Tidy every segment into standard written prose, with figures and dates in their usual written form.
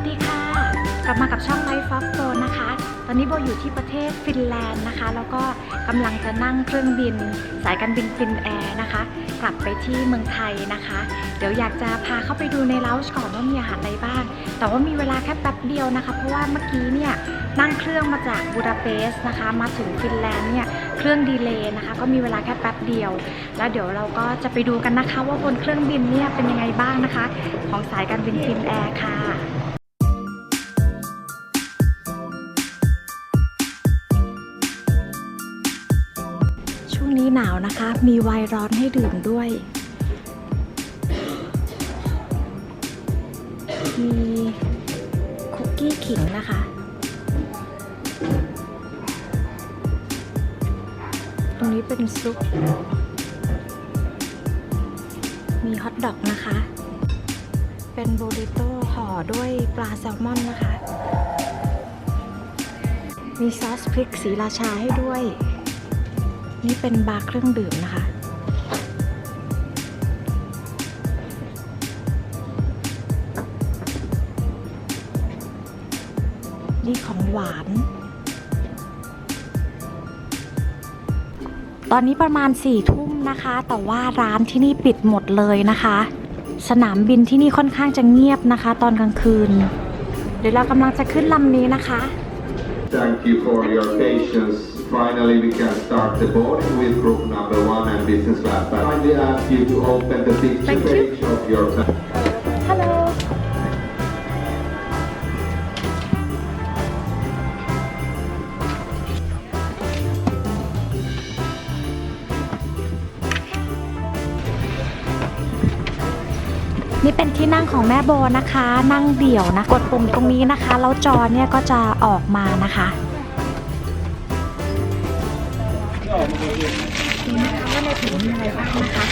สดีค่ะกลับมากับช่อง Life of Go นะคะตอนนี้โบอยู่ที่ประเทศฟินแลนด์นะคะแล้วก็กำลังจะนั่งเครื่องบินสายการบินฟินแอร์นะคะกลับไปที่เมืองไทยนะคะเดี๋ยวอยากจะพาเข้าไปดูในเลาจ์ก่อนว่ามีอาหารอะไรบ้างแต่ว่ามีเวลาแค่แป๊บเดียวนะคะเพราะว่าเมื่อกี้เนี่ยนั่งเครื่องมาจากบูดาเปสต์นะคะมาถึงฟินแลนด์เนี่ยเครื่องดีเลย์นะคะก็มีเวลาแค่แป๊บเดียวแล้วเดี๋ยวเราก็จะไปดูกันนะคะว่าบนเครื่องบินเนี่ยเป็นยังไงบ้างนะคะของสายการบินฟินแอร์ค่ะช่วงนี้หนาวนะคะมีไวน์ร้อนให้ดื่มด้วยมีคุกกี้ขิงนะคะตรงนี้เป็นซุปมีฮอทดอกนะคะเป็นบูริโต้ห่อด้วยปลาแซลมอนนะคะมีซอสพริกศรีราชาให้ด้วยนี่เป็นบาร์เครื่องดื่มนะคะนี่ของหวานตอนนี้ประมาณ4 ทุ่มนะคะแต่ว่าร้านที่นี่ปิดหมดเลยนะคะสนามบินที่นี่ค่อนข้างจะเงียบนะคะตอนกลางคืนเดี๋ยวเรากำลังจะขึ้นลำนี้นะคะ Thank you for your patience. Finally, we can start the boarding with group number 1 and business class. I kindly ask you to open the picture page of your Hello. นี่เป็นที่นั่งของแม่โบนะคะนั่งเดี่ยวนะกดปุ่มตรงนี้นะคะแล้วจอเนี่ยก็จะออกมานะคะนี่นะคะว่าในถุงมีอะไรบ้างนะคะ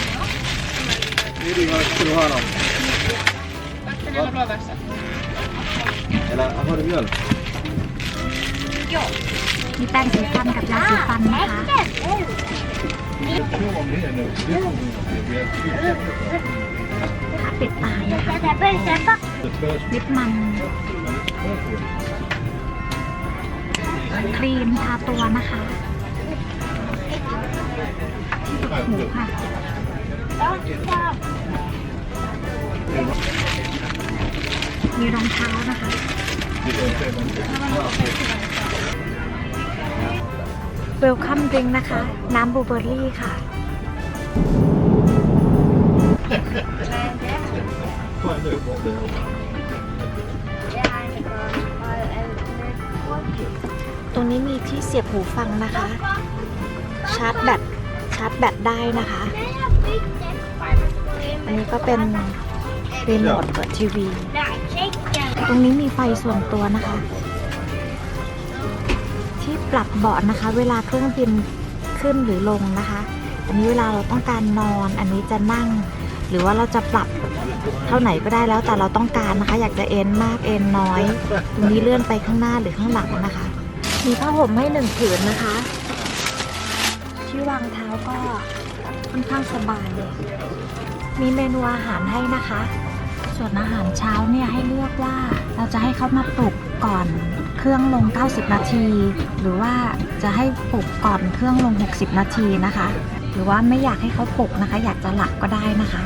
มีแป้งสีฟันกับยาสีฟันนะคะขาเป็ดตายนะคะลิปมันครีมทาตัวนะคะที่ตุกหูค่ะมีรองเท้านะคะเวลคัมดริงก์นะคะน้ำบลูเบอร์รี่ค่ะตรงนี้มีที่เสียบหูฟังนะคะชาร์จแบตได้นะคะอันนี้ก็เป็นรีโมทเปิดทีวีตรงนี้มีไฟส่วนตัวนะคะที่ปรับเบาะนะคะเวลาเครื่องบินขึ้นหรือลงนะคะอันนี้เวลาเราต้องการนอนอันนี้จะนั่งหรือว่าเราจะปรับเท่าไหนก็ได้แล้วแต่เราต้องการนะคะอยากจะเอนมากเอนน้อยตรงนี้เลื่อนไปข้างหน้าหรือข้างหลังนะคะมีผ้าห่มให้1 ผืนนะคะที่วางเท้าก็ค่อนข้างสบายเลยมีเมนูอาหารให้นะคะส่วนอาหารเช้าเนี่ยให้เลือกว่าเราจะให้เขามาปลุกก่อนเครื่องลง90 นาทีหรือว่าจะให้ปลุกก่อนเครื่องลง60 นาทีนะคะหรือว่าไม่อยากให้เขาปลุกนะคะอยากจะหลับก็ได้นะคะ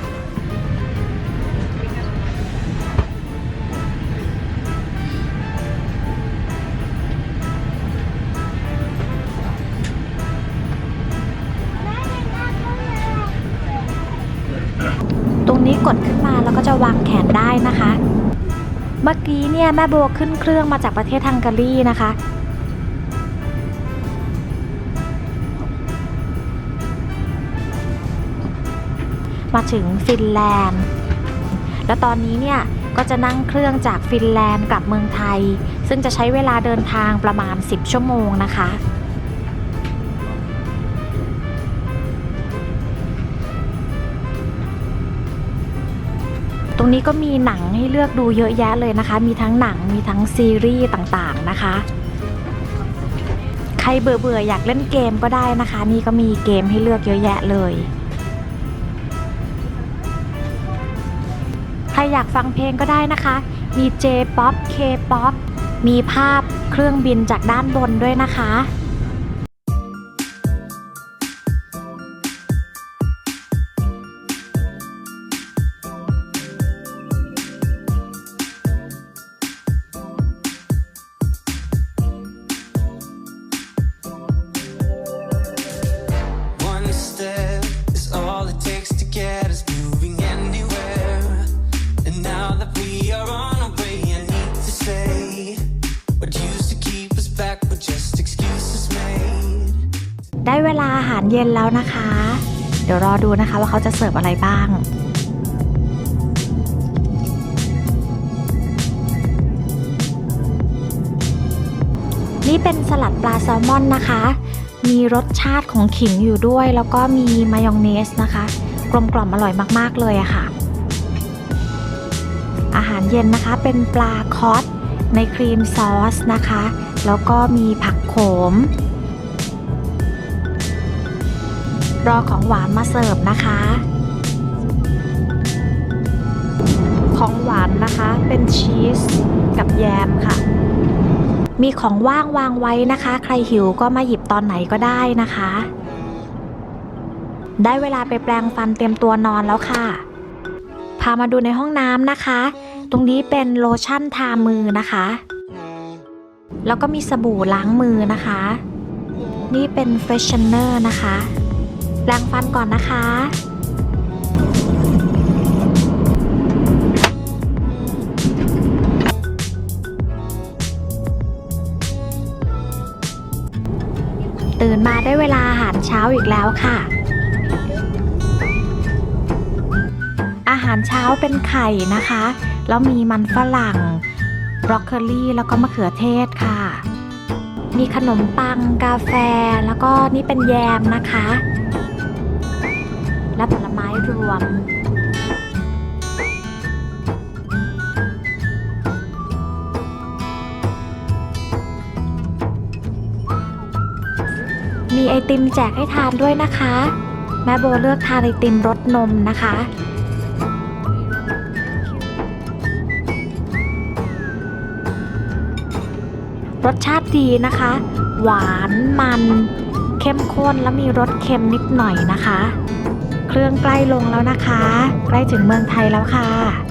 ตรงนี้กดขึ้นมาแล้วก็จะวางแขนได้นะคะเมื่อกี้เนี่ยแม่โบขึ้นเครื่องมาจากประเทศฮังการีนะคะมาถึงฟินแลนด์แล้วตอนนี้เนี่ยก็จะนั่งเครื่องจากฟินแลนด์กลับเมืองไทยซึ่งจะใช้เวลาเดินทางประมาณ10 ชั่วโมงนะคะตรงนี้ก็มีหนังให้เลือกดูเยอะแยะเลยนะคะมีทั้งหนังมีทั้งซีรีส์ต่างๆนะคะใครเบื่ออยากเล่นเกมก็ได้นะคะนี่ก็มีเกมให้เลือกเยอะแยะเลย ใครอยากฟังเพลงก็ได้นะคะ มี J-POP K-POP มีภาพเครื่องบินจากด้านบนด้วยนะคะ One step is all it takes to get us moving anywhere. And now that we are on our way, I need to say, what used to keep us back were just excuses made. ได้เวลาอาหารเย็นแล้วนะคะ เดี๋ยวรอดูนะคะว่าเขาจะเสิร์ฟอะไรบ้าง นี่เป็นสลัดปลาแซลมอนนะคะ มีรสชาติของขิงอยู่ด้วย แล้วก็มีมายองเนสนะคะ กลมกล่อมอร่อยมากๆเลยอะค่ะ อาหารเย็นนะคะเป็นปลาคอสในครีมซอสนะคะ แล้วก็มีผักโขม รอของหวานมาเสิร์ฟนะคะ ของหวานนะคะเป็นชีสกับแยมค่ะ มีของว่างวางไว้นะคะ ใครหิวก็มาหยิบตอนไหนก็ได้นะคะ ได้เวลาไปแปรงฟันเตรียมตัวนอนแล้วค่ะ พามาดูในห้องน้ำนะคะ ตรงนี้เป็นโลชั่นทามือนะคะ แล้วก็มีสบู่ล้างมือนะคะ นี่เป็นเฟรชเชนเนอร์นะคะแปรงฟันก่อนนะคะ ตื่นมาได้เวลาอาหารเช้าอีกแล้วค่ะ อาหารเช้าเป็นไข่นะคะ แล้วมีมันฝรั่ง บรอกโคลีแล้วก็มะเขือเทศค่ะ มีขนมปัง กาแฟ แล้วก็นี่เป็นแยมนะคะ และผลไม้รวม มีไอติมแจกให้ทานด้วยนะคะ แม่โบเลือกทานไอติมรสนมนะคะ รสชาติดีนะคะ หวานมันเข้มข้นและมีรสเค็มนิดหน่อยนะคะ เครื่องใกล้ลงแล้วนะคะ ใกล้ถึงเมืองไทยแล้วค่ะ